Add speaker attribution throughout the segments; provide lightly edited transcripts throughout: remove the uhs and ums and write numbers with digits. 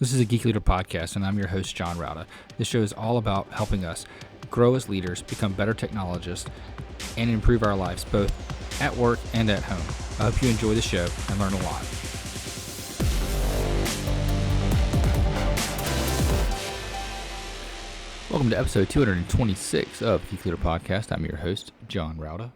Speaker 1: This is a Geek Leader podcast, and I'm your host, John Rauda. This show is all about helping us grow as leaders, become better technologists, and improve our lives both at work and at home. I hope you enjoy the show and learn a lot. Welcome to episode 226 of Geek Leader Podcast. I'm your host, John Rauda.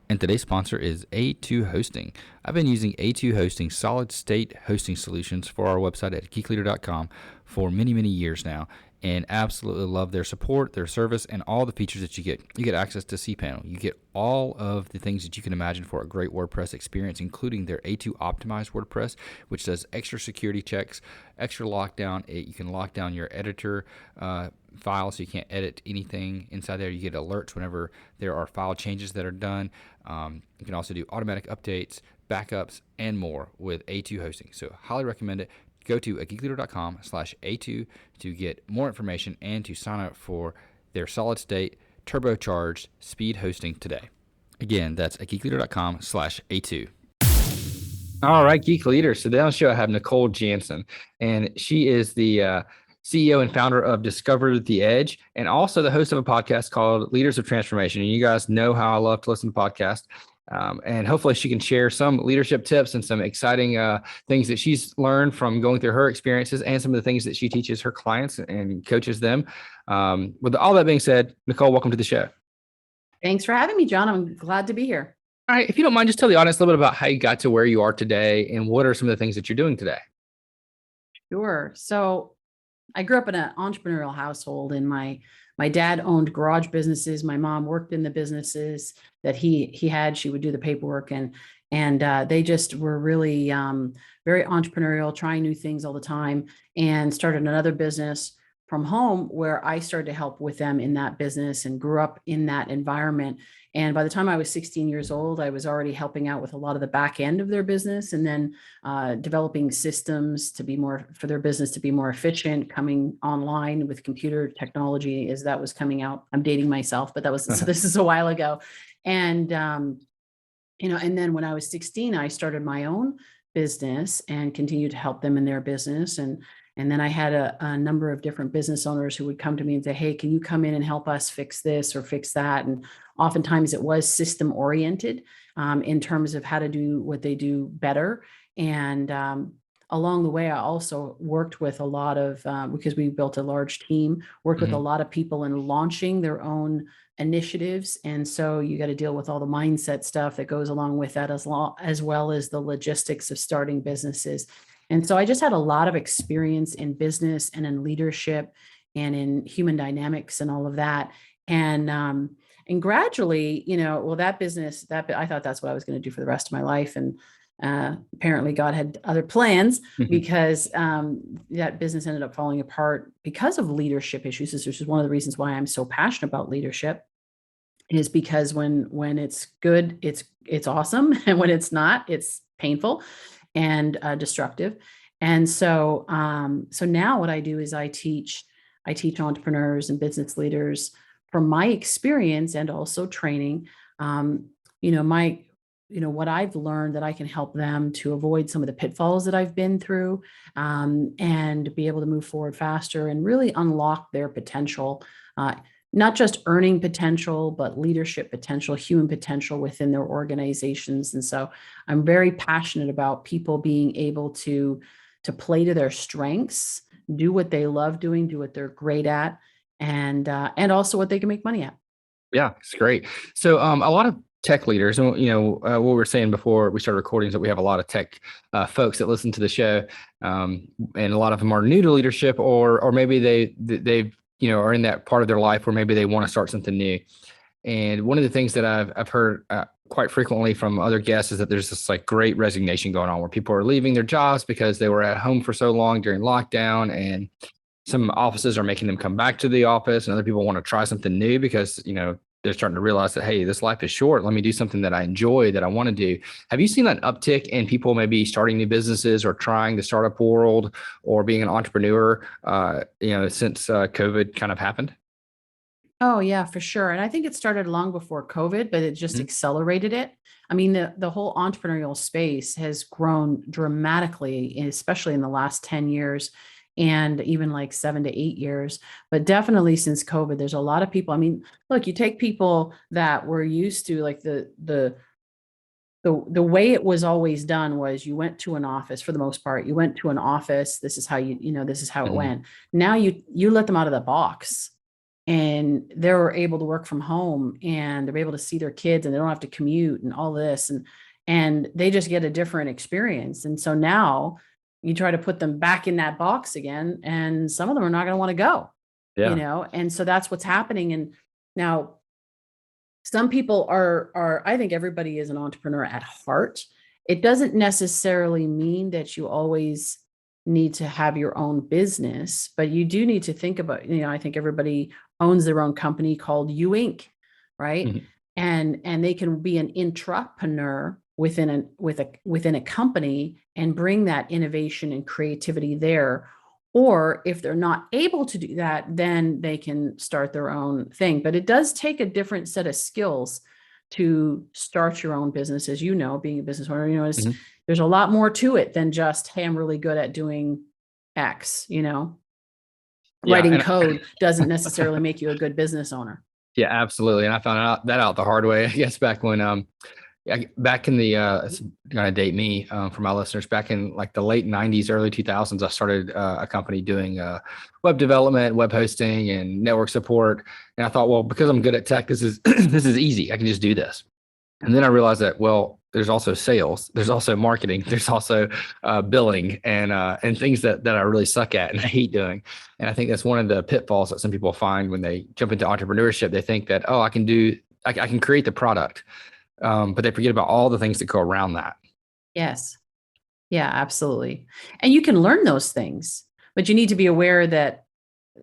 Speaker 1: And today's sponsor is A2 Hosting. I've been using A2 Hosting solid state hosting solutions for our website at geekleader.com for many, many years now, and absolutely love their support, their service, and all the features that you get. You get access to cPanel. You get all of the things that you can imagine for a great WordPress experience, including their A2 optimized WordPress, which does extra security checks, extra lockdown. You can lock down your editor file so you can't edit anything inside there. You get alerts whenever there are file changes that are done. You can also do automatic updates, backups, and more with A2 Hosting. So highly recommend it. Go to geekleader.com/A2 to get more information and to sign up for their solid state turbocharged speed hosting today. Again, that's at geekleader.com/A2. All right, Geek Leaders. So today on the show I have Nicole Jansen, and she is the CEO and founder of Discover the Edge, and also the host of a podcast called Leaders of Transformation. And you guys know how I love to listen to podcasts. And hopefully she can share some leadership tips and some exciting things that she's learned from going through her experiences and some of the things that she teaches her clients and coaches them. With all that being said, Nicole, welcome to the show.
Speaker 2: Thanks for having me, John. I'm glad to be here.
Speaker 1: All right. If you don't mind, just tell the audience a little bit about how you got to where you are today and what are some of the things that you're doing today.
Speaker 2: Sure. So I grew up in an entrepreneurial household, and my dad owned garage businesses. My mom worked in the businesses that he had. She would do the paperwork, and they just were really very entrepreneurial, trying new things all the time, and started another business from home where I started to help with them in that business and grew up in that environment. And by the time I was 16 years old, I was already helping out with a lot of the back end of their business, and then developing systems to be more for their business to be more efficient, coming online with computer technology as that was coming out. I'm dating myself, but that was, so this is a while ago. And, and then when I was 16, I started my own business and continued to help them in their business. And then I had a number of different business owners who would come to me and say, hey, can you come in and help us fix this or fix that? And oftentimes it was system oriented in terms of how to do what they do better. And along the way, I also worked with a lot of, because we built a large team, worked with a lot of people in launching their own initiatives. And so you got to deal with all the mindset stuff that goes along with that, as well as the logistics of starting businesses. And so I just had a lot of experience in business and in leadership and in human dynamics and all of that. And gradually, that business, I thought that's what I was going to do for the rest of my life. And apparently God had other plans because that business ended up falling apart because of leadership issues. This is one of the reasons why I'm so passionate about leadership, is because when it's good, it's awesome. And when it's not, it's painful and destructive. And so now what I do is I teach entrepreneurs and business leaders from my experience and also training, what I've learned that I can help them to avoid some of the pitfalls that I've been through, and be able to move forward faster and really unlock their potential, not just earning potential, but leadership potential, human potential within their organizations. And so I'm very passionate about people being able to play to their strengths, do what they love doing, do what they're great at, and also what they can make money at.
Speaker 1: Yeah, it's great. So a lot of tech leaders, what we were saying before we started recording is that we have a lot of tech folks that listen to the show, and a lot of them are new to leadership, or maybe they've are in that part of their life where maybe they want to start something new. And one of the things that I've heard quite frequently from other guests is that there's this like great resignation going on where people are leaving their jobs because they were at home for so long during lockdown, and some offices are making them come back to the office, and other people want to try something new because, they're starting to realize that, hey, this life is short. Let me do something that I enjoy, that I want to do. Have you seen that uptick in people maybe starting new businesses or trying the startup world or being an entrepreneur, since COVID kind of happened?
Speaker 2: Oh, yeah, for sure. And I think it started long before COVID, but it just accelerated it. I mean, the whole entrepreneurial space has grown dramatically, especially in the last 10 years. and even like 7 to 8 years. But definitely since COVID, there's a lot of people. I mean, look, you take people that were used to like the way it was always done was you went to an office for the most part. You went to an office. This is how this is how it
Speaker 1: Mhm.
Speaker 2: went. Now you let them out of the box and they're able to work from home and they're able to see their kids and they don't have to commute and all this and they just get a different experience. And so now you try to put them back in that box again and some of them are not going to want to go,
Speaker 1: Yeah.
Speaker 2: and so that's what's happening. And now some people are I think everybody is an entrepreneur at heart. It doesn't necessarily mean that you always need to have your own business, but you do need to think about, I think everybody owns their own company called You Inc., right?
Speaker 1: Mhm.
Speaker 2: And they can be an intrapreneur within a company and bring that innovation and creativity there. Or if they're not able to do that, then they can start their own thing. But it does take a different set of skills to start your own business. As you know, being a business owner,
Speaker 1: Mhm.
Speaker 2: there's a lot more to it than just, hey, I'm really good at doing X,
Speaker 1: Yeah.
Speaker 2: writing
Speaker 1: And
Speaker 2: code doesn't necessarily make you a good business owner.
Speaker 1: yeah, absolutely. And I found that out the hard way, I guess, back when, back in the, it's gonna date me, for my listeners, back in like the late 90s, early 2000s, I started a company doing web development, web hosting, and network support. And I thought, well, because I'm good at tech, this is this is easy. I can just do this. And then I realized that, well, there's also sales, there's also marketing, there's also billing, and things that I really suck at and I hate doing. And I think that's one of the pitfalls that some people find when they jump into entrepreneurship. They think that, oh, I can create the product, but they forget about all the things that go around that.
Speaker 2: Yes. Yeah, absolutely. And you can learn those things, but you need to be aware that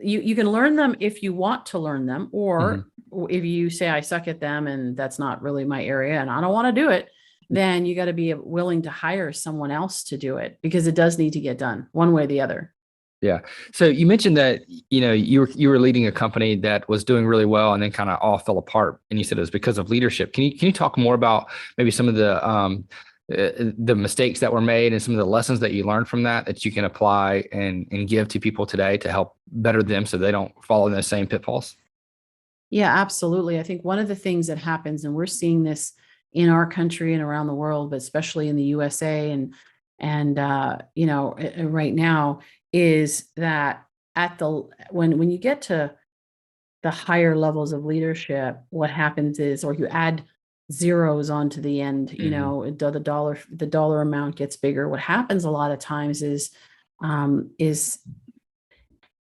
Speaker 2: you can learn them if you want to learn them,
Speaker 1: Mhm.
Speaker 2: or if you say I suck at them and that's not really my area and I don't want to do it, then you got to be willing to hire someone else to do it because it does need to get done one way or the other.
Speaker 1: Yeah. So you mentioned that, you were leading a company that was doing really well and then kind of all fell apart. And you said it was because of leadership. Can you talk more about maybe some of the mistakes that were made and some of the lessons that you learned from that you can apply and give to people today to help better them so they don't fall in those same pitfalls?
Speaker 2: Yeah, absolutely. I think one of the things that happens, and we're seeing this in our country and around the world, but especially in the USA and right now, is that when you get to the higher levels of leadership, what happens is, or you add zeros onto the end,
Speaker 1: Hmm.
Speaker 2: the dollar amount gets bigger. What happens a lot of times is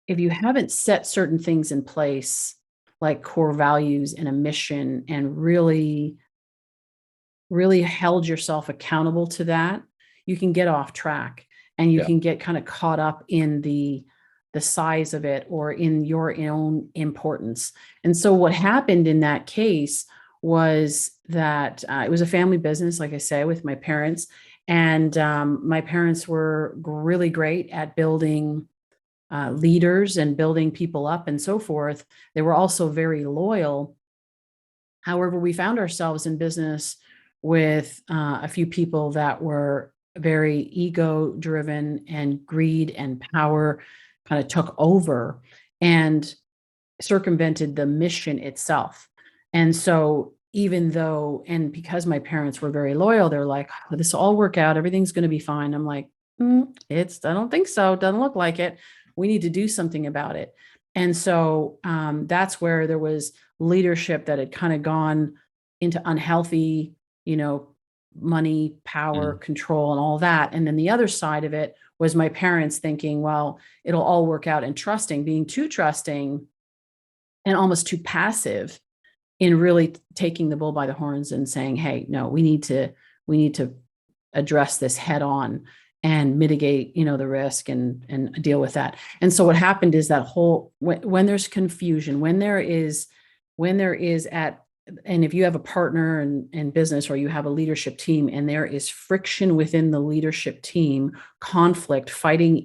Speaker 2: if you haven't set certain things in place, like core values and a mission, and really held yourself accountable to that, you can get off track and you
Speaker 1: Yeah.
Speaker 2: can get kind of caught up in the size of it or in your own importance. And so what happened in that case was that it was a family business, like I say, with my parents. And my parents were really great at building leaders and building people up and so forth. They were also very loyal. However, we found ourselves in business with a few people that were very ego driven, and greed and power kind of took over and circumvented the mission itself. And so, even though, and because my parents were very loyal, they're like, oh, this will all work out. Everything's going to be fine. I'm like, I don't think so. Doesn't look like it. We need to do something about it. And so that's where there was leadership that had kind of gone into unhealthy, you know, money, power,
Speaker 1: Mm.
Speaker 2: control, and all that. And then the other side of it was my parents thinking, well, it'll all work out, and trusting, being too trusting and almost too passive in really taking the bull by the horns and saying, hey, no, we need to address this head on and mitigate, the risk and deal with that. And so what happened is that when there's confusion, when there is and if you have a partner in business, or you have a leadership team and there is friction within the leadership team, conflict, fighting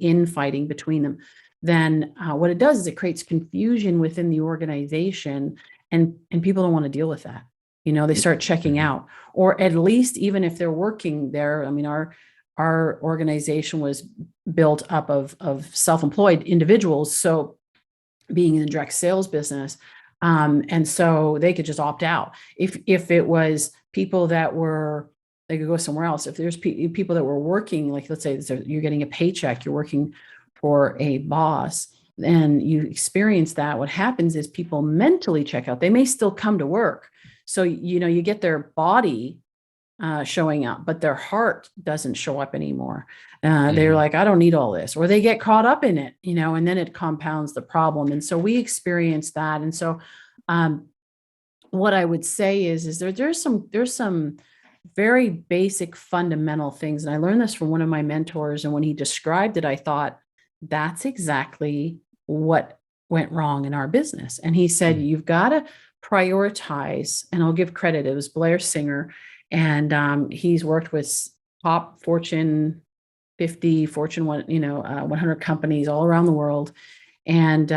Speaker 2: between them, then what it does is it creates confusion within the organization, and people don't want to deal with that. They start checking
Speaker 1: Mhm.
Speaker 2: out, or at least even if they're working there. I mean, our our organization was built up of self-employed individuals. So being in the direct sales business, and so they could just opt out. If it was people that were, they could go somewhere else. If there's people that were working, like let's say you're getting a paycheck, you're working for a boss, and you experience that, what happens is people mentally check out. They may still come to work. So, you get their body showing up, but their heart doesn't show up anymore. They're like, I don't need all this, or they get caught up in it, and then it compounds the problem. And so we experience that. And so, what I would say is there's some very basic fundamental things. And I learned this from one of my mentors. And when he described it, I thought, that's exactly what went wrong in our business. And he said, you've got to prioritize, and I'll give credit. It was Blair Singer. And he's worked with top Fortune 50, Fortune 100 companies all around the world. And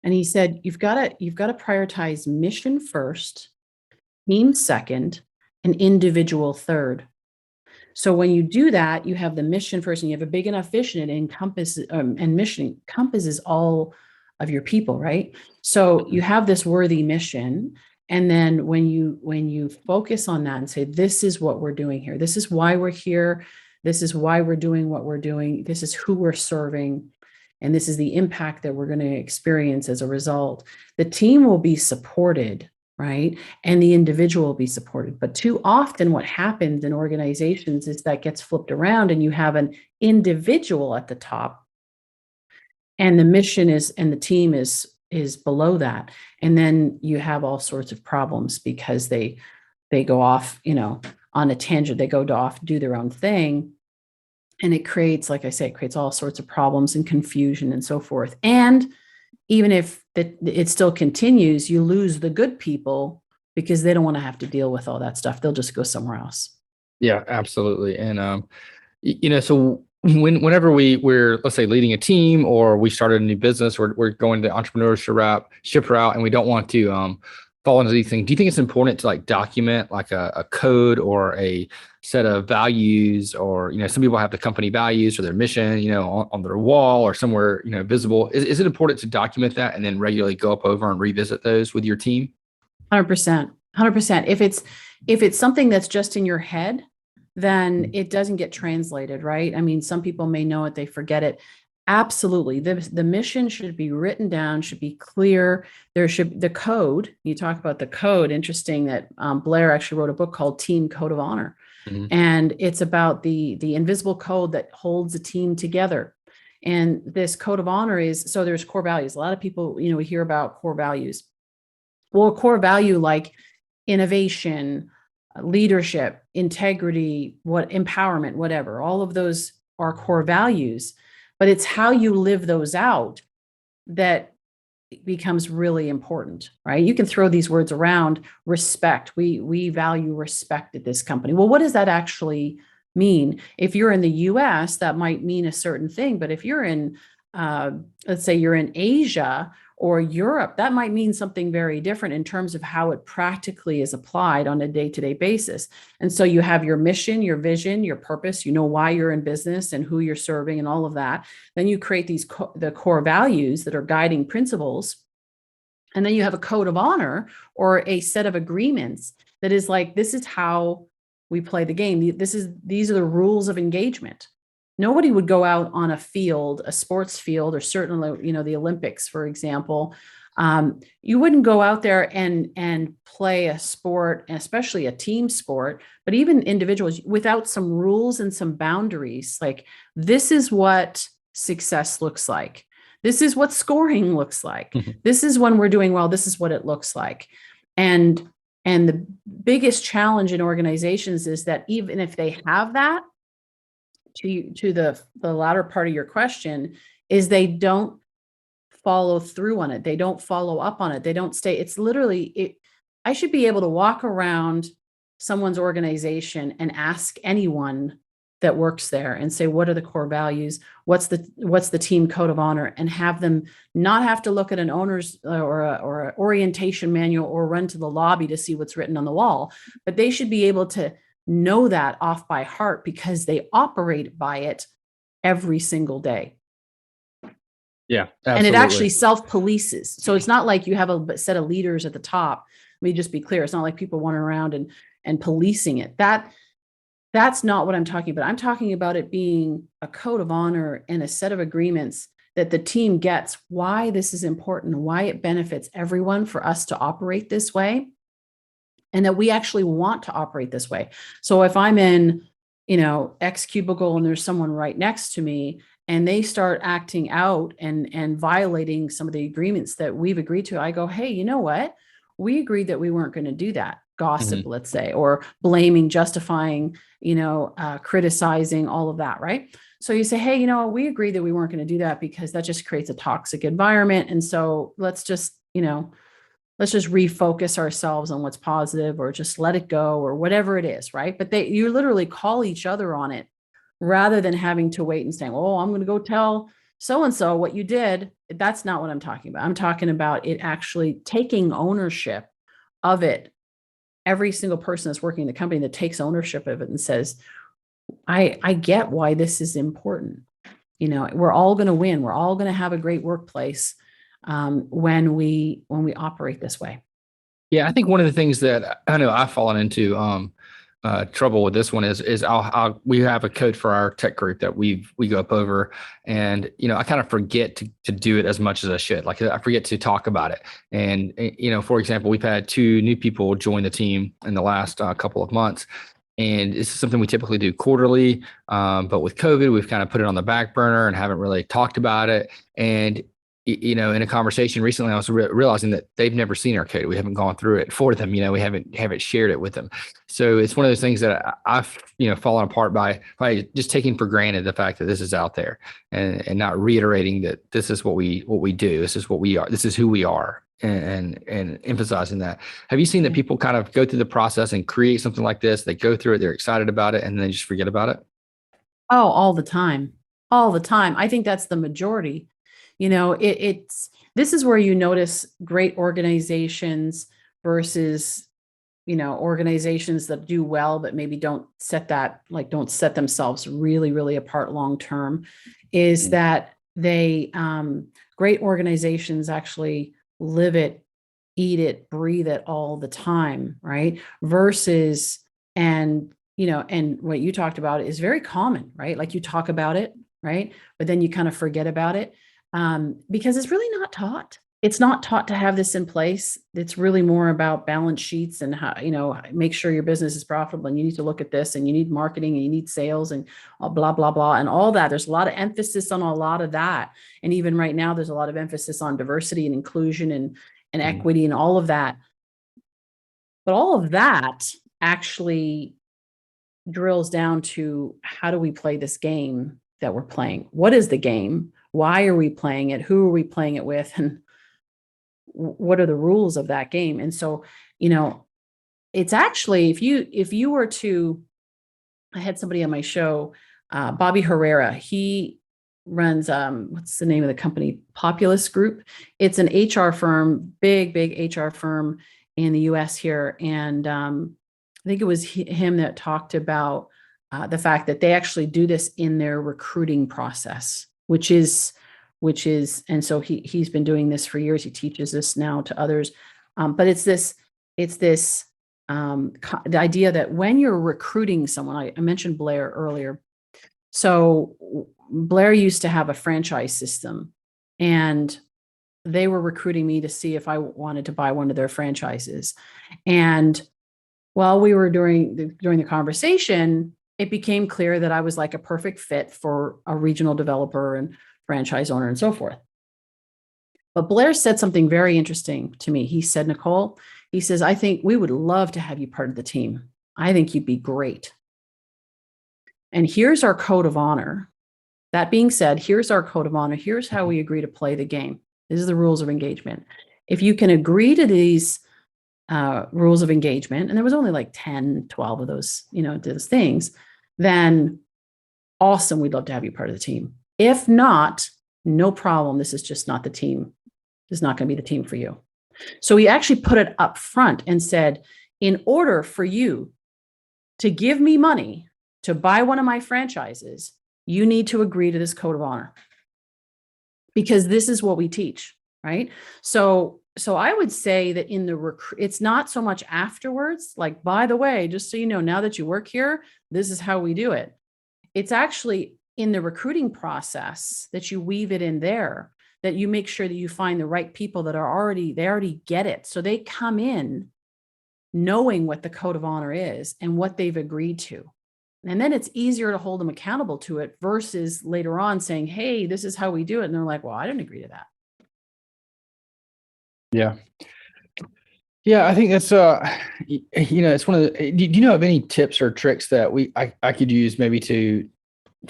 Speaker 2: he said, you've got to prioritize mission first, team second, and individual third. So when you do that, you have the mission first, and you have a big enough vision, it encompasses and mission encompasses all of your people, right? So you have this worthy mission. And then when you focus on that and say, this is what we're doing here, this is why we're here, this is why we're doing what we're doing, this is who we're serving, and this is the impact that we're going to experience as a result, the team will be supported, right? And the individual will be supported. But too often what happens in organizations is that gets flipped around, and you have an individual at the top, and the mission is, and the team is below that. And then you have all sorts of problems because they go off, on a tangent, they go off, do their own thing. And it creates, like I say, it creates all sorts of problems and confusion and so forth. And even if it still continues, you lose the good people because they don't want to have to deal with all that stuff. They'll just go somewhere else.
Speaker 1: Yeah, absolutely. And, so whenever we're, let's say, leading a team, or we started a new business, or we're going the entrepreneurship route, and we don't want to fall into these things, do you think it's important to document a code or a set of values, or, some people have the company values or their mission, on their wall or somewhere, visible. Is it important to document that and then regularly go up over and revisit those with your team?
Speaker 2: 100%. If it's something that's just in your head, then it doesn't get translated, right? I mean, some people may know it, they forget it. Absolutely. The mission should be written down, should be clear. There should the code. You talk about the code. Interesting that Blair actually wrote a book called Team Code of Honor. And it's about the invisible code that holds a team together. And this code of honor is, so there's core values. A lot of people, we hear about core values. Well, a core value like innovation, leadership, integrity, empowerment, whatever, all of those are core values, but it's how you live those out that becomes really important, right? You can throw these words around. Respect. We value respect at this company. Well, what does that actually mean? If you're in the US, that might mean a certain thing, but if you're in, let's say you're in Asia or Europe, that might mean something very different in terms of how it practically is applied on a day-to-day basis. And so you have your mission, your vision, your purpose, why you're in business and who you're serving and all of that. Then you create the core values that are guiding principles. And then you have a code of honor or a set of agreements that is like, this is how we play the game. These are the rules of engagement. Nobody would go out on a field, a sports field, or certainly, the Olympics, for example. You wouldn't go out there and play a sport, especially a team sport, but even individuals, without some rules and some boundaries. Like, this is what success looks like. This is what scoring looks like. This is when we're doing well. This is what it looks like. And the biggest challenge in organizations is that even if they have that, to the latter part of your question, is they don't follow through on it. They don't follow up on it. They don't stay. It's literally, I should be able to walk around someone's organization and ask anyone that works there and say, what are the core values? What's the team code of honor? And have them not have to look at an owner's or a orientation manual or run to the lobby to see what's written on the wall, but they should be able to know that off by heart because they operate by it every single day.
Speaker 1: Yeah,
Speaker 2: and it actually
Speaker 1: absolutely.
Speaker 2: self-polices. So it's not like you have a set of leaders at the top. Let me just be clear. It's not like people wandering around and policing it. That's not what I'm talking about. I'm talking about it being a code of honor and a set of agreements that the team gets why this is important, why it benefits everyone for us to operate this way, and that we actually want to operate this way. So if I'm in, X cubicle and there's someone right next to me and they start acting out and violating some of the agreements that we've agreed to, I go, hey, you know what? We agreed that we weren't going to do that. Gossip, let's say, or blaming, justifying, criticizing, all of that, right? So you say, hey, we agreed that we weren't going to do that because that just creates a toxic environment. And so let's just refocus ourselves on what's positive, or just let it go, or whatever it is, right? But you literally call each other on it rather than having to wait and saying, oh, I'm going to go tell so-and-so what you did. That's not what I'm talking about. I'm talking about it actually taking ownership of it. Every single person that's working in the company that takes ownership of it and says, I get why this is important. We're all going to win. We're all going to have a great workplace when we operate this way.
Speaker 1: Yeah, I think one of the things that I know I've fallen into trouble with this one is we have a code for our tech group that we go up over, and I kind of forget to do it as much as I should. Like I forget to talk about it. And for example, we've had 2 new people join the team in the last couple of months. And this is something we typically do quarterly. But with COVID, we've kind of put it on the back burner and haven't really talked about it. And in a conversation recently, I was realizing that they've never seen our code. We haven't gone through it for them. We haven't shared it with them. So it's one of those things that I've fallen apart by just taking for granted the fact that this is out there, and not reiterating that this is what we do. This is what we are. This is who we are, and emphasizing that. Have you seen that people kind of go through the process and create something like this? They go through it, they're excited about it, and then just forget about it?
Speaker 2: Oh, all the time. All the time. I think that's the majority. This is where you notice great organizations versus, organizations that do well, but maybe don't set themselves really, really apart long term, is that they, great organizations actually live it, eat it, breathe it all the time, right? Versus, and what you talked about is very common, right? Like you talk about it, right? But then you kind of forget about it, because it's really not taught. It's not taught to have this in place. It's really more about balance sheets and how, make sure your business is profitable, and you need to look at this, and you need marketing, and you need sales, and blah, blah, blah, and all that. There's a lot of emphasis on a lot of that. And even right now, there's a lot of emphasis on diversity and inclusion and equity and all of that. But all of that actually drills down to, how do we play this game that we're playing? What is the game? Why are we playing it? Who are we playing it with? And what are the rules of that game? And so, it's actually, if you were to, I had somebody on my show, Bobby Herrera, he runs, what's the name of the company? Populous Group. It's an HR firm, big HR firm in the US here. And I think it was him that talked about the fact that they actually do this in their recruiting process, which is, and so he's been doing this for years. He teaches this now to others. But it's the idea that when you're recruiting someone, I mentioned Blair earlier. So Blair used to have a franchise system, and they were recruiting me to see if I wanted to buy one of their franchises. And while we were during the conversation, it became clear that I was like a perfect fit for a regional developer and franchise owner and so forth. But Blair said something very interesting to me. He said, Nicole, he says, I think we would love to have you part of the team. I think you'd be great. And here's our code of honor. That being said, here's our code of honor. Here's how we agree to play the game. These are the rules of engagement. If you can agree to these rules of engagement, and there was only like 10, 12 of those, those things, then awesome. We'd love to have you part of the team. If not, no problem. This is just not the team. This is not going to be the team for you. So we actually put it up front and said, in order for you to give me money to buy one of my franchises, you need to agree to this code of honor, because this is what we teach, right? So I would say that in the it's not so much afterwards, like, by the way, just so you know, now that you work here, this is how we do it. It's actually in the recruiting process that you weave it in there, that you make sure that you find the right people that they already get it. So they come in knowing what the code of honor is and what they've agreed to. And then it's easier to hold them accountable to it versus later on saying, hey, this is how we do it. And they're like, well, I didn't agree to that.
Speaker 1: Yeah. Yeah, I think that's it's one of the. Do you know of any tips or tricks that I could use maybe to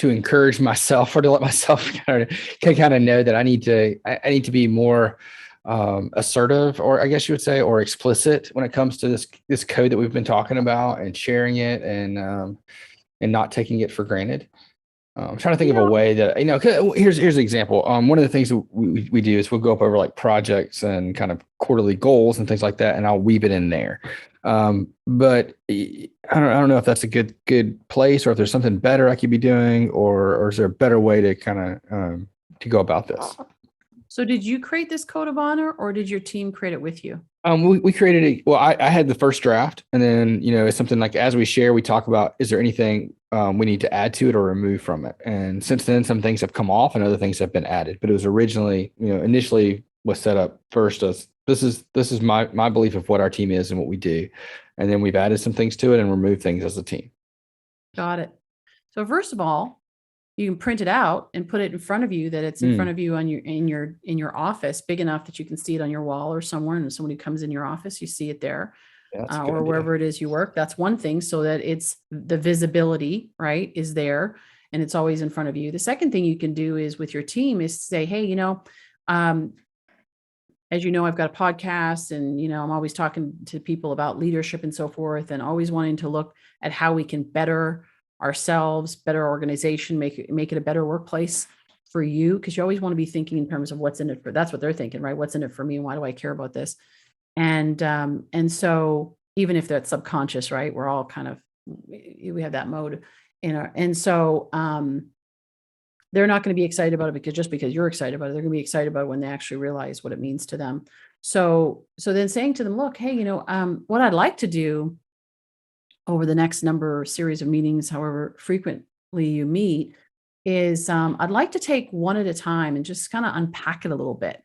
Speaker 1: encourage myself or to let myself kind of know that I need to be more assertive, or I guess you would say, or explicit when it comes to this code that we've been talking about, and sharing it, and not taking it for granted. I'm trying to think of a way that, 'cause here's an example. One of the things that we do is we'll go up over like projects and kind of quarterly goals and things like that, and I'll weave it in there. But I don't know if that's a good place, or if there's something better I could be doing, or is there a better way to kind of to go about this?
Speaker 2: So did you create this code of honor, or did your team create it with you?
Speaker 1: We created it. Well, I had the first draft, and then, it's something like, as we share, we talk about, is there anything we need to add to it or remove from it? And since then, some things have come off and other things have been added, but it was originally, initially was set up first as, this is my belief of what our team is and what we do. And then we've added some things to it and removed things as a team.
Speaker 2: Got it. So first of all, you can print it out and put it in front of you, that it's in front of you in your office, big enough that you can see it on your wall or somewhere. And if somebody comes in your office, you see it there, or wherever it is you work. That's one thing, so that it's the visibility, right, is there, and it's always in front of you. The second thing you can do is with your team is say, hey, as you know, I've got a podcast, and, I'm always talking to people about leadership and so forth, and always wanting to look at how we can better ourselves, better organization, make it a better workplace for you. Cause you always want to be thinking in terms of what's in it for, that's what they're thinking, right? What's in it for me? And why do I care about this? And so even if that's subconscious, right, we're all kind of, we have that mode in our, and so, they're not going to be excited about it because you're excited about it. They're going to be excited about it when they actually realize what it means to them. So then saying to them, look, hey, what I'd like to do over the next series of meetings, however frequently you meet, is I'd like to take one at a time and just kind of unpack it a little bit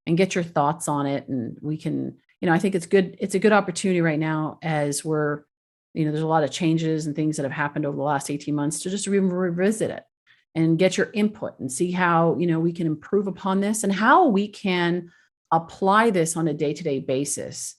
Speaker 2: and get your thoughts on it. And we can, I think it's good. It's a good opportunity right now, as we're, there's a lot of changes and things that have happened over the last 18 months, to just revisit it and get your input and see how, we can improve upon this and how we can apply this on a day-to-day basis.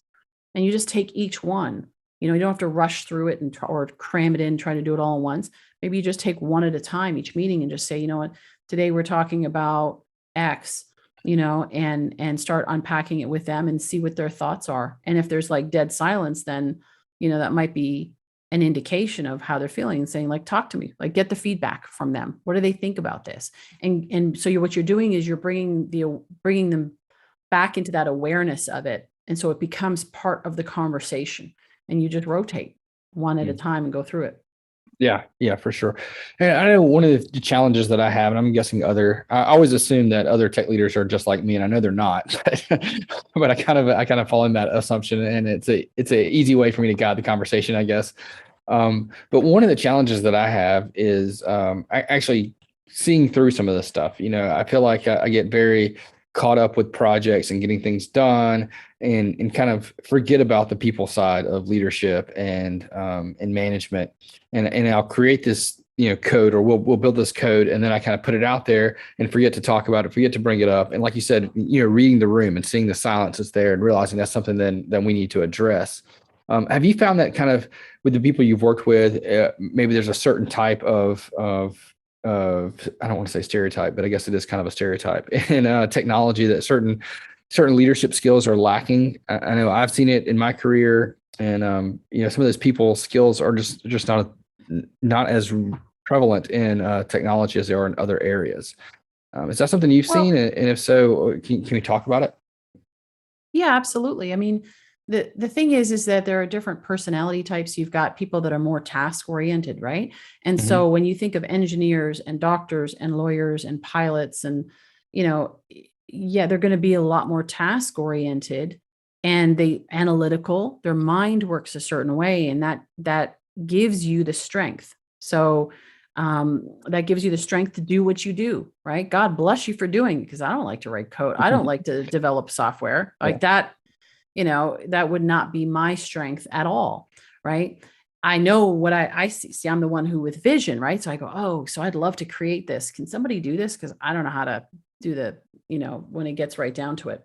Speaker 2: And you just take each one. You don't have to rush through it or cram it in, try to do it all at once. Maybe you just take one at a time each meeting and just say, what, today we're talking about X, and start unpacking it with them and see what their thoughts are. And if there's like dead silence, then, that might be an indication of how they're feeling, and saying, like, talk to me, like, get the feedback from them. What do they think about this? And so what you're doing is you're bringing them back into that awareness of it. And so it becomes part of the conversation, and you just rotate one at a time and go through it.
Speaker 1: Yeah, for sure. And I know one of the challenges that I have, and I'm guessing I always assume that other tech leaders are just like me, and I know they're not, but I kind of fall in that assumption, and it's a easy way for me to guide the conversation, I guess. But one of the challenges that I have is actually seeing through some of this stuff. I feel like I get very caught up with projects and getting things done, and kind of forget about the people side of leadership and management. And I'll create this, code, or we'll build this code, and then I kind of put it out there and forget to talk about it, forget to bring it up. And like you said, reading the room and seeing the silence that's there and realizing that's something then we need to address. Have you found that kind of with the people you've worked with, maybe there's a certain type of I don't want to say stereotype, but I guess it is kind of a stereotype in technology, that certain leadership skills are lacking? I know I've seen it in my career, and some of those people skills are just not as prevalent in technology as they are in other areas. Is that something you've seen? And if so, can we talk about it?
Speaker 2: Yeah, absolutely. I mean, the thing is that there are different personality types. You've got people that are more task oriented, right? And
Speaker 1: Hmm.
Speaker 2: so when you think of engineers and doctors and lawyers and pilots and, you know, yeah, they're going to be a lot more task oriented and they analytical, their mind works a certain way, and that gives you the strength. So that gives you the strength to do what you do, right? God bless you for doing it, because I don't like to write code. I don't like to develop software
Speaker 1: Yeah.
Speaker 2: like that. That would not be my strength at all. Right. I know what I see. See, I'm the one who with vision, right? So I go, oh, so I'd love to create this. Can somebody do this? Because I don't know how to do when it gets right down to it.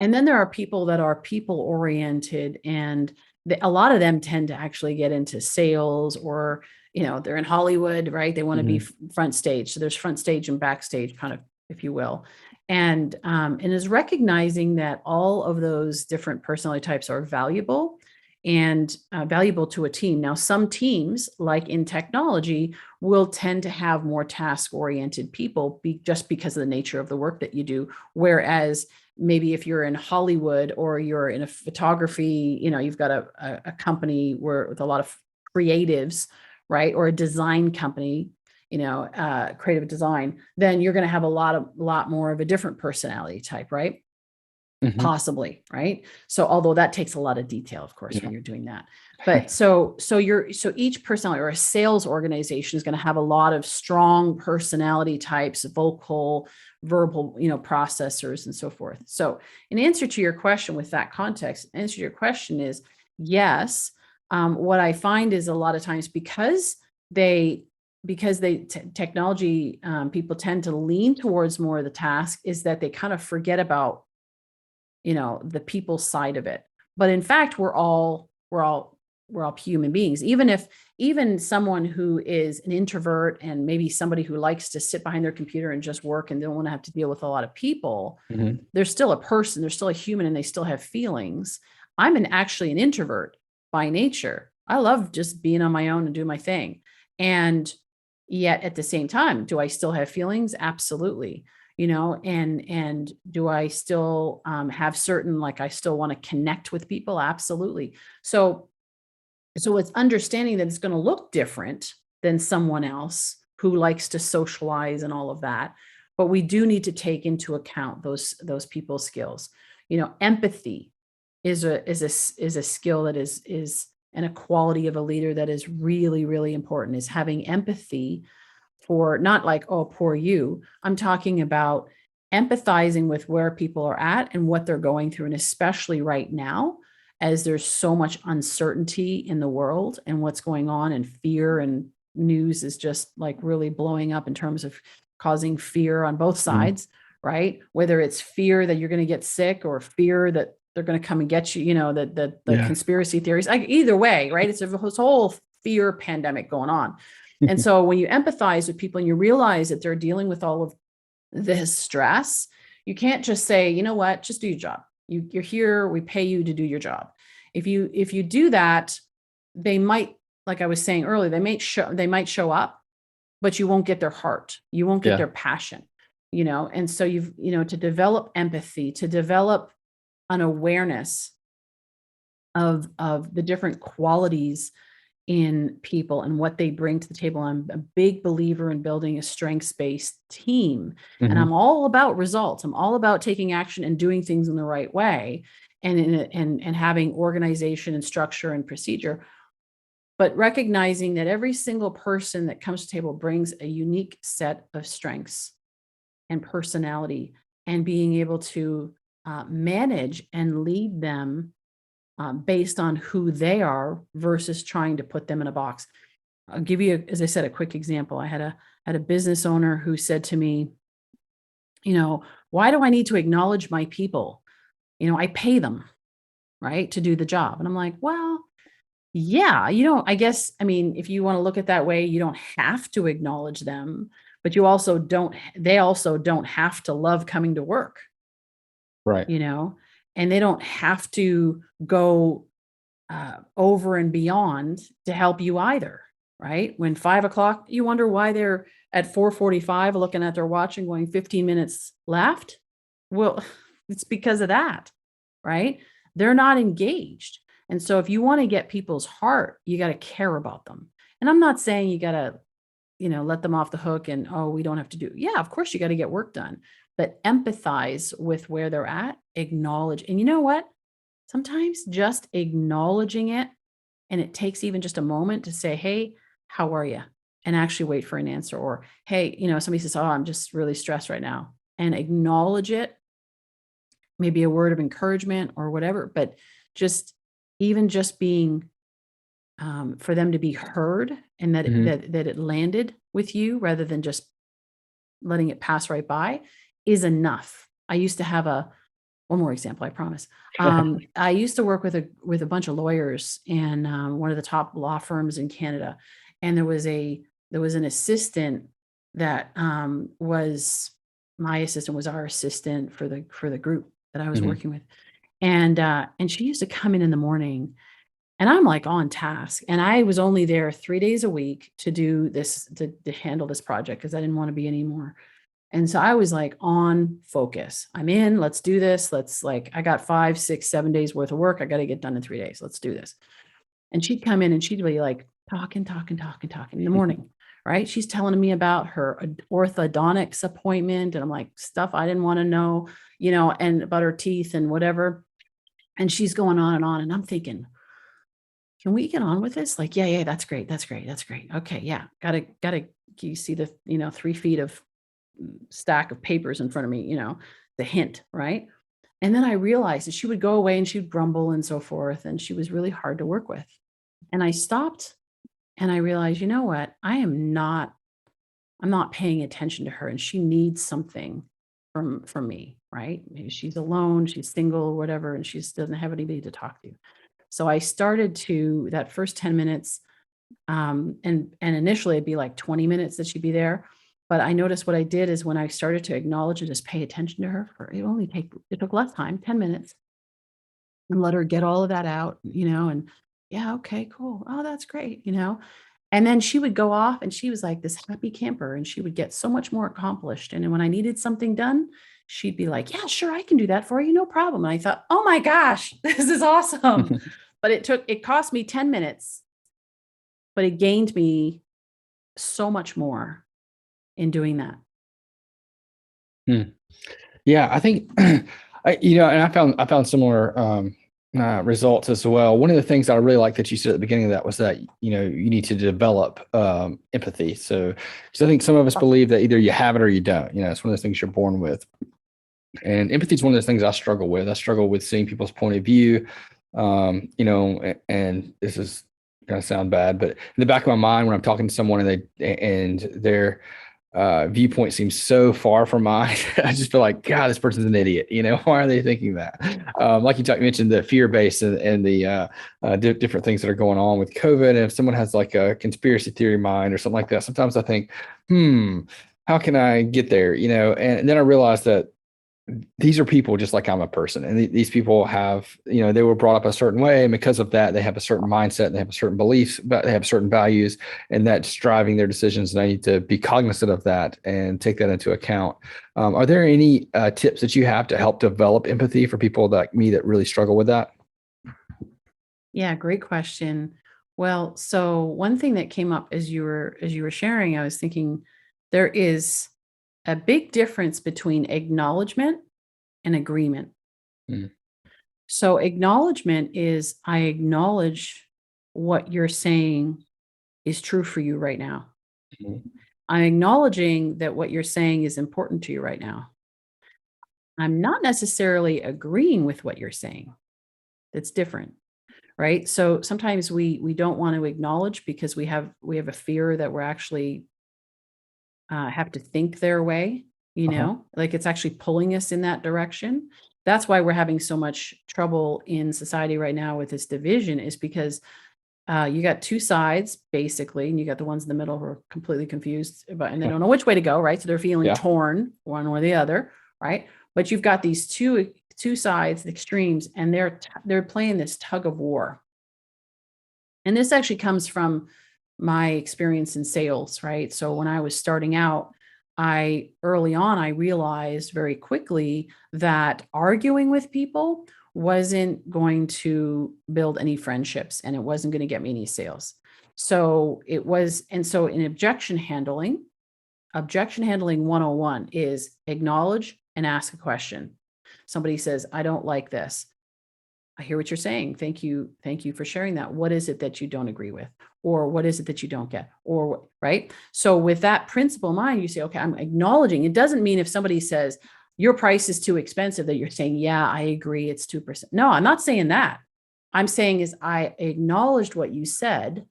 Speaker 2: And then there are people that are people oriented, and a lot of them tend to actually get into sales, or, they're in Hollywood, right? They want to be
Speaker 1: Hmm.
Speaker 2: front stage. So there's front stage and backstage, kind of, if you will. And is recognizing that all of those different personality types are valuable and valuable to a team. Now, some teams, like in technology, will tend to have more task oriented people just because of the nature of the work that you do. Whereas maybe if you're in Hollywood or you're in a photography, you've got a company with a lot of creatives, right? Or a design company, creative design, then you're going to have a lot more of a different personality type, right?
Speaker 1: Hmm.
Speaker 2: Possibly, right? So although that takes a lot of detail, of course,
Speaker 1: Yeah.
Speaker 2: when you're doing that. But so each personality, or a sales organization, is going to have a lot of strong personality types, vocal, verbal, processors and so forth. So in answer to your question, with that context, answer to your question is yes. What I find is a lot of times, technology, people tend to lean towards more of the task, is that they kind of forget about the people side of it. But in fact, we're all human beings. Even someone who is an introvert, and maybe somebody who likes to sit behind their computer and just work and don't want to have to deal with a lot of people,
Speaker 1: Hmm.
Speaker 2: they're still a person, they're still a human, and they still have feelings. I'm actually an introvert by nature. I love just being on my own and do my thing. And yet at the same time, do I still have feelings? Absolutely. And do I still have certain, like, I still want to connect with people? Absolutely. So it's understanding that it's going to look different than someone else who likes to socialize and all of that. But we do need to take into account those people's skills. Empathy is a skill that is and a quality of a leader that is really, really important, is having empathy for, not like, oh, poor you. I'm talking about empathizing with where people are at and what they're going through. And especially right now, as there's so much uncertainty in the world and what's going on, and fear, and news is just like really blowing up in terms of causing fear on both
Speaker 1: Hmm.
Speaker 2: sides, right? Whether it's fear that you're going to get sick, or fear that they're going to come and get you, the
Speaker 1: Yeah.
Speaker 2: conspiracy theories, like, either way, right? It's this whole fear pandemic going on. And so when you empathize with people and you realize that they're dealing with all of this stress, you can't just say, you know what, just do your job. You're here, we pay you to do your job. If you do that, they might, like I was saying earlier, they might show up, but you won't get their heart. You won't get
Speaker 1: Yeah.
Speaker 2: their passion, and so to develop empathy, to develop an awareness of the different qualities in people and what they bring to the table. I'm a big believer in building a strengths-based team, and
Speaker 1: Hmm.
Speaker 2: I'm all about results. I'm all about taking action and doing things in the right way, and having organization and structure and procedure, but recognizing that every single person that comes to the table brings a unique set of strengths and personality, and being able to manage and lead them based on who they are, versus trying to put them in a box. I'll give you, as I said, a quick example. I had a business owner who said to me, why do I need to acknowledge my people? I pay them, right, to do the job. And I'm like, well, yeah, I guess, I mean, if you want to look at that way, you don't have to acknowledge them, but they also don't have to love coming to work,
Speaker 1: Right.
Speaker 2: you know, and they don't have to go over and beyond to help you either, right? When 5 o'clock, you wonder why they're at 4:45 looking at their watch and going 15 minutes left. Well, it's because of that, right? they're not engaged. And so if you want to get people's heart, you got to care about them. And I'm not saying you got to, let them off the hook and, oh, we don't have to do. Yeah, of course you got to get work done, but empathize with where they're at, acknowledge. And you know what? Sometimes just acknowledging it, and it takes even just a moment to say, hey, how are you? And actually wait for an answer. Or, hey, somebody says, oh, I'm just really stressed right now, and acknowledge it, maybe a word of encouragement or whatever, but just even just being for them to be heard, and that,
Speaker 1: Mhm.
Speaker 2: that it landed with you rather than just letting it pass right by is enough. I used to have one more example, I promise. I used to work with a bunch of lawyers in one of the top law firms in Canada, and there was an assistant that was my assistant, was our assistant for the group that I was
Speaker 1: Mhm.
Speaker 2: working with, and she used to come in the morning, and I'm like on task, and I was only there 3 days a week to do this, to handle this project, because I didn't want to be anymore. And so I was like on focus. I'm in, let's do this. I got 5, 6, 7 days worth of work. I got to get done in 3 days. Let's do this. And she'd come in and she'd be like talking in the morning, right? She's telling me about her orthodontics appointment. And I'm like, stuff I didn't want to know, and about her teeth and whatever. And she's going on and on. And I'm thinking, can we get on with this? Like, yeah, that's great. That's great. That's great. Okay. Yeah. Gotta, you see the, 3 feet of stack of papers in front of me, the hint, right? And then I realized that she would go away and she'd grumble and so forth. And she was really hard to work with. And I stopped and I realized, you know what? I'm not paying attention to her, and she needs something from me, right? Maybe she's alone, she's single or whatever, and she just doesn't have anybody to talk to. So I started to that first 10 minutes, and initially it'd be like 20 minutes that she'd be there. But I noticed what I did is when I started to acknowledge and just pay attention to her, it took less time, 10 minutes, and let her get all of that out, and yeah, okay, cool. Oh, that's great. And then she would go off and she was like this happy camper, and she would get so much more accomplished. And then when I needed something done, she'd be like, yeah, sure, I can do that for you. No problem. And I thought, oh my gosh, this is awesome. But it cost me 10 minutes, but it gained me so much more in doing that.
Speaker 1: Hmm. Yeah, I think, and I found similar results as well. One of the things that I really like that you said at the beginning of that was that, you need to develop empathy. So, because I think some of us believe that either you have it or you don't. It's one of those things you're born with. And empathy is one of those things I struggle with. I struggle with seeing people's point of view. And this is going to sound bad, but in the back of my mind, when I'm talking to someone and their viewpoint seems so far from mine, I just feel like, God, this person's an idiot. Why are they thinking that? Like you mentioned the fear base and the different things that are going on with COVID. And if someone has like a conspiracy theory mind or something like that, sometimes I think, how can I get there? And then I realized that these are people just like I'm a person, and these people have, they were brought up a certain way, and because of that, they have a certain mindset, and they have a certain beliefs, but they have certain values, and that's driving their decisions. And I need to be cognizant of that and take that into account. Are there any tips that you have to help develop empathy for people like me that really struggle with that?
Speaker 2: Yeah, great question. Well, so one thing that came up as you were sharing, I was thinking there is a big difference between acknowledgement and agreement.
Speaker 1: Mm.
Speaker 2: So acknowledgement is, I acknowledge what you're saying is true for you right now.
Speaker 1: Mhm.
Speaker 2: I'm acknowledging that what you're saying is important to you right now. I'm not necessarily agreeing with what you're saying. That's different, right? So sometimes we don't want to acknowledge because we have a fear that we're actually have to think their way,
Speaker 1: Uh-huh.
Speaker 2: like it's actually pulling us in that direction. That's why we're having so much trouble in society right now with this division, is because you got two sides basically, and you got the ones in the middle who are completely confused about, and they don't know which way to go, right? So they're feeling
Speaker 1: Yeah.
Speaker 2: torn one or the other, right? But you've got these two sides, the extremes, and they're playing this tug of war. And this actually comes from my experience in sales, right? So when I was starting out, I realized very quickly that arguing with people wasn't going to build any friendships, and it wasn't going to get me any sales. So it was, and so in Objection handling 101 is acknowledge and ask a question. Somebody says, I don't like this. I hear what you're saying. Thank you. Thank you for sharing that. What is it that you don't agree with? Or what is it that you don't get? Or right. So with that principle in mind, you say, okay, I'm acknowledging. It doesn't mean if somebody says your price is too expensive that you're saying, yeah, I agree. It's 2%. No, I'm not saying that. I'm saying is I acknowledged what you said.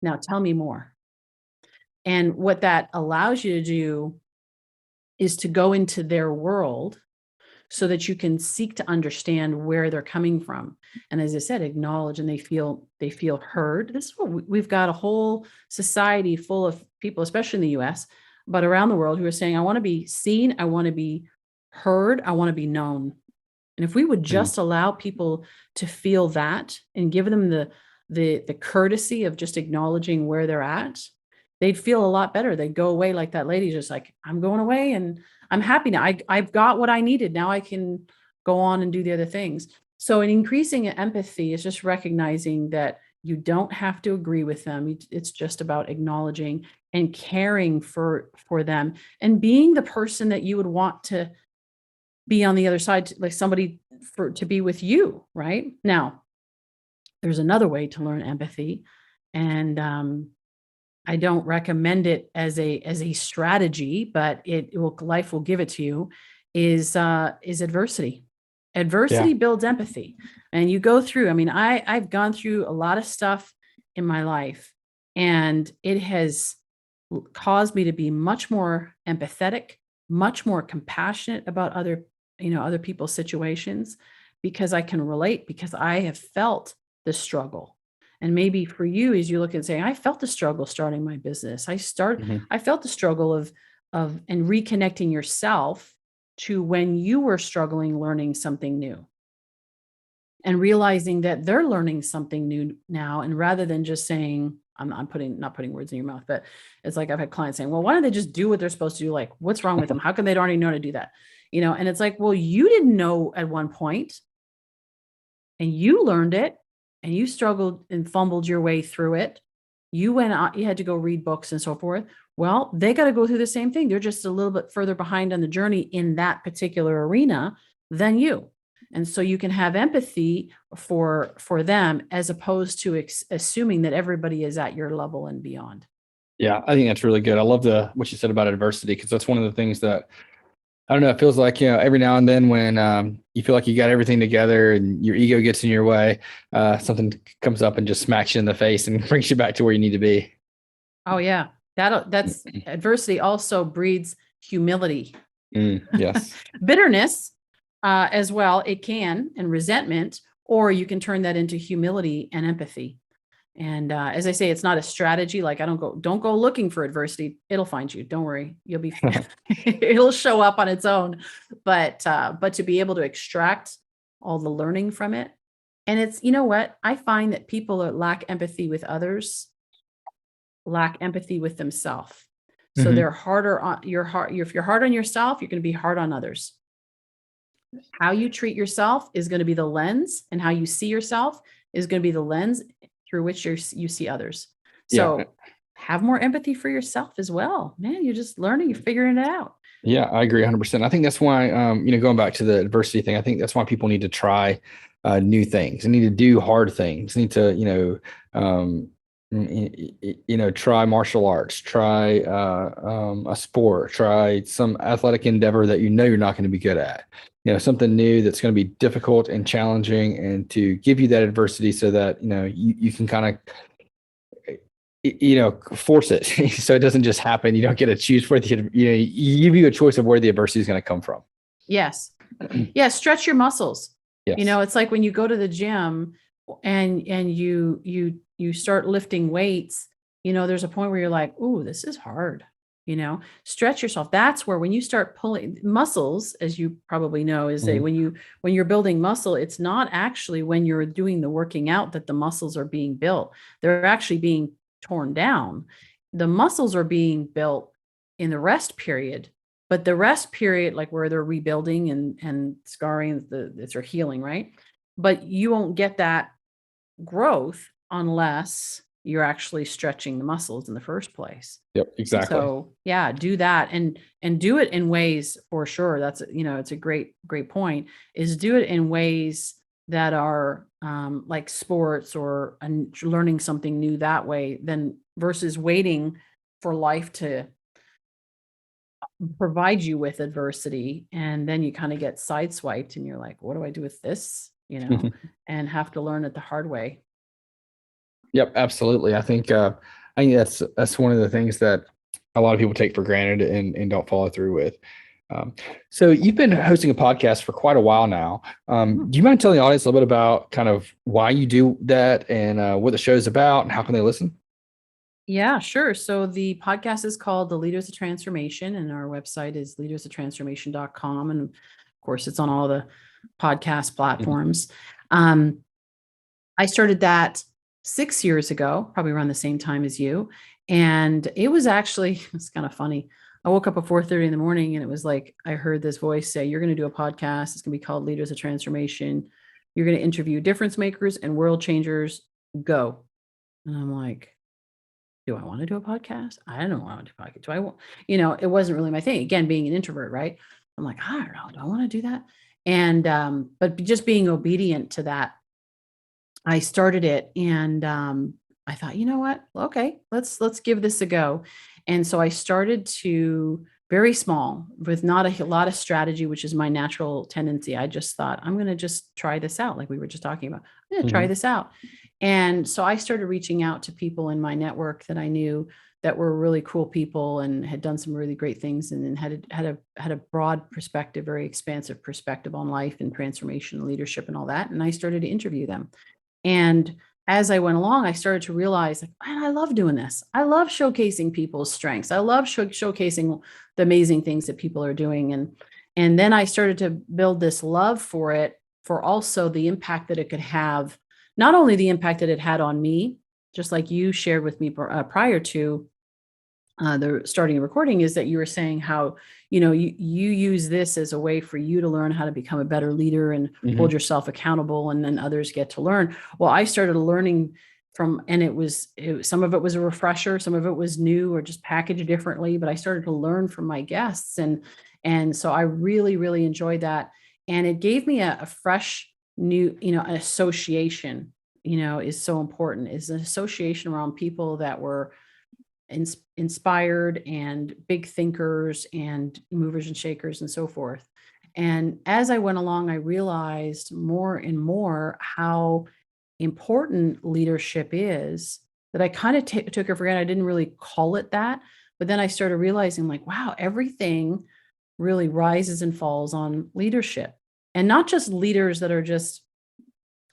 Speaker 2: Now tell me more. And what that allows you to do is to go into their world so that you can seek to understand where they're coming from. And as I said, acknowledge, and they feel heard. This is what we've got a whole society full of people, especially in the US, but around the world, who are saying, I want to be seen, I want to be heard, I want to be known. And if we would just allow people to feel that and give them the courtesy of just acknowledging where they're at, they'd feel a lot better. They'd go away like that lady, just like, I'm going away and I'm happy now. I've got what I needed. Now I can go on and do the other things. So in increasing empathy is just recognizing that you don't have to agree with them. It's just about acknowledging and caring for them and being the person that you would want to be on the other side, like somebody to be with you, right? Now, there's another way to learn empathy, and I don't recommend it as a strategy, but life will give it to you, is adversity. Adversity builds empathy. And you go through, I mean, I've gone through a lot of stuff in my life, and it has caused me to be much more empathetic, much more compassionate about other people's situations, because I can relate, because I have felt the struggle. And maybe for you, as you look and say, I felt the struggle starting my business. I felt the struggle of and reconnecting yourself to when you were struggling, learning something new, and realizing that they're learning something new now. And rather than just saying, I'm not putting words in your mouth, but it's like I've had clients saying, well, why don't they just do what they're supposed to do? Like, what's wrong with them? How come they don't already know how to do that? And it's like, well, you didn't know at one point, and you learned it, and you struggled and fumbled your way through it. You went out, you had to go read books and so forth. Well, they got to go through the same thing. They're just a little bit further behind on the journey in that particular arena than you. And so you can have empathy for them, as opposed to assuming that everybody is at your level and beyond.
Speaker 1: Yeah, I think that's really good. I love what you said about adversity, because that's one of the things that, I don't know, it feels like, every now and then when you feel like you got everything together and your ego gets in your way, something comes up and just smacks you in the face and brings you back to where you need to be.
Speaker 2: Oh yeah. That's adversity also breeds humility.
Speaker 1: Yes.
Speaker 2: Bitterness as well, it can, and resentment, or you can turn that into humility and empathy. And as I say, it's not a strategy. Like, don't go looking for adversity. It'll find you. Don't worry. You'll be, it'll show up on its own. But to be able to extract all the learning from it. And it's, you know what? I find that people that lack empathy with others lack empathy with themselves. So they're harder on if you're hard on yourself, you're going to be hard on others. How you treat yourself is going to be the lens, and how you see yourself is going to be the lens through which you see others. So have more empathy for yourself as well, man. You're just learning, you're figuring it out.
Speaker 1: Yeah, I agree 100%. I think that's why, going back to the adversity thing, I think that's why people need to try new things. They need to do hard things. They need to, try martial arts, try a sport, try some athletic endeavor that you're not going to be good at. Something new that's going to be difficult and challenging, and to give you that adversity so that, you can kind of, force it so it doesn't just happen. You don't get to choose where you give you a choice of where the adversity is going to come from.
Speaker 2: Yes. Yeah. Stretch your muscles.
Speaker 1: Yes.
Speaker 2: It's like when you go to the gym and you start lifting weights, there's a point where you're like, ooh, this is hard. Stretch yourself. That's where, when you start pulling muscles, as you probably know, is that when you're building muscle, it's not actually when you're doing the working out that the muscles are being built. They're actually being torn down. The muscles are being built in the rest period, But the rest period, like where they're rebuilding and scarring, it's their healing, right? But you won't get that growth unless you're actually stretching the muscles in the first place.
Speaker 1: Yep, exactly.
Speaker 2: So yeah, do that and do it in ways for sure. That's, it's a great point, is do it in ways that are like sports or learning something new that way, than versus waiting for life to provide you with adversity. And then you kind of get sideswiped and you're like, what do I do with this? And have to learn it the hard way.
Speaker 1: Yep, absolutely. I think that's one of the things that a lot of people take for granted and don't follow through with. So you've been hosting a podcast for quite a while now. Do you mind telling the audience a little bit about kind of why you do that and what the show is about and how can they listen?
Speaker 2: Yeah, sure. So the podcast is called The Leaders of Transformation, and our website is leadersoftransformation.com. And of course, it's on all the podcast platforms. I started that 6 years ago, probably around the same time as you. And it was actually, it's kind of funny. I woke up at 4:30 in the morning and it was like, I heard this voice say, you're going to do a podcast. It's going to be called Leaders of Transformation. You're going to interview difference makers and world changers. Go. And I'm like, do I want to do a podcast? I don't want to do a podcast. Do I want, it wasn't really my thing. Again, being an introvert, right? I'm like, I don't know. Do I want to do that? And, but just being obedient to that, I started it, and I thought, you know what? Okay, let's give this a go. And so I started to very small with not a lot of strategy, which is my natural tendency. I just thought, I'm going to just try this out. Like we were just talking about, I'm going to try this out. And so I started reaching out to people in my network that I knew that were really cool people and had done some really great things, and then had a broad perspective, very expansive perspective on life and transformation and leadership and all that. And I started to interview them. And as I went along, I started to realize, like, man, I love doing this. I love showcasing people's strengths. I love showcasing the amazing things that people are doing. And then I started to build this love for it, for also the impact that it could have, not only the impact that it had on me, just like you shared with me prior to the starting a recording, is that you were saying how, you use this as a way for you to learn how to become a better leader and hold yourself accountable, and then others get to learn. Well, I started learning from, and it was some of it was a refresher, some of it was new or just packaged differently, but I started to learn from my guests. And so I really, really enjoyed that. And it gave me a fresh new, an association, is so important, is an association around people that were inspired and big thinkers and movers and shakers and so forth. And as I went along, I realized more and more how important leadership is, that I kind of took it for granted. I didn't really call it that. But then I started realizing, like, wow, everything really rises and falls on leadership. And not just leaders that are just,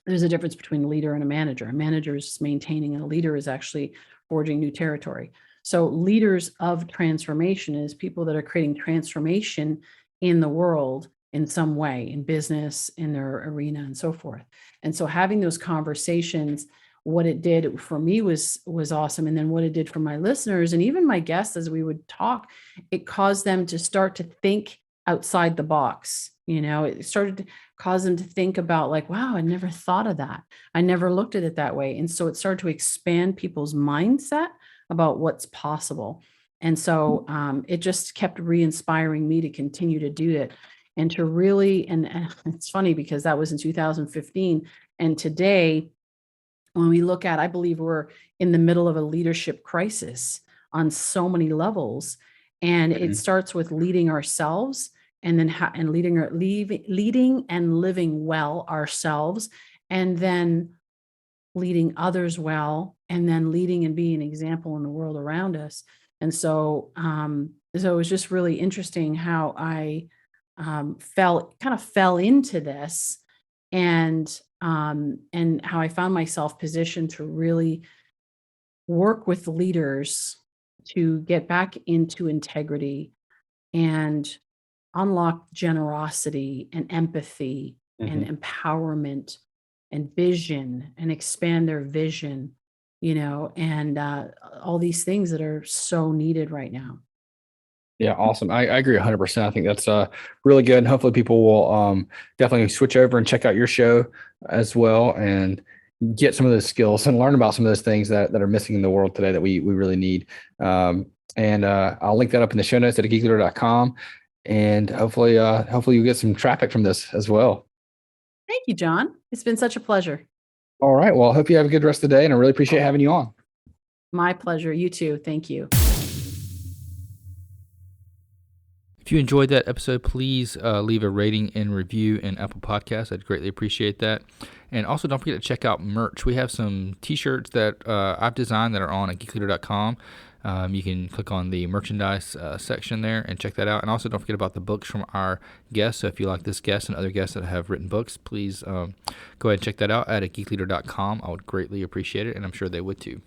Speaker 2: there's a difference between a leader and a manager. A manager is maintaining, and a leader is actually forging new territory. So leaders of transformation is people that are creating transformation in the world in some way, in business, in their arena, and so forth. And so having those conversations, what it did for me was awesome. And then what it did for my listeners and even my guests, as we would talk, it caused them to start to think outside the box. It started to cause them to think about, like, wow, I never thought of that. I never looked at it that way. And so it started to expand people's mindset about what's possible. And so it just kept re-inspiring me to continue to do it, and to really, and it's funny because that was in 2015. And today, when we look at, I believe we're in the middle of a leadership crisis on so many levels. And it starts with leading ourselves, and then and leading and living well ourselves, and then leading others well, and then leading and being an example in the world around us. And so, so it was just really interesting how I fell into this, and how I found myself positioned to really work with leaders to get back into integrity and unlock generosity and empathy and empowerment and vision, and expand their vision, and all these things that are so needed right now.
Speaker 1: Yeah, awesome. I agree 100%. I think that's really good. And hopefully people will definitely switch over and check out your show as well and get some of those skills and learn about some of those things that are missing in the world today that we really need. And I'll link that up in the show notes at geekleader.com. And hopefully you get some traffic from this as well.
Speaker 2: Thank you, John. It's been such a pleasure.
Speaker 1: All right. Well, I hope you have a good rest of the day, and I really appreciate having you on.
Speaker 2: My pleasure. You too. Thank you.
Speaker 1: If you enjoyed that episode, please leave a rating and review in Apple Podcasts. I'd greatly appreciate that. And also, don't forget to check out merch. We have some T-shirts that I've designed that are on at geekleader.com. You can click on the merchandise section there and check that out. And also, don't forget about the books from our guests. So if you like this guest and other guests that have written books, please go ahead and check that out at geekleader.com. I would greatly appreciate it, and I'm sure they would too.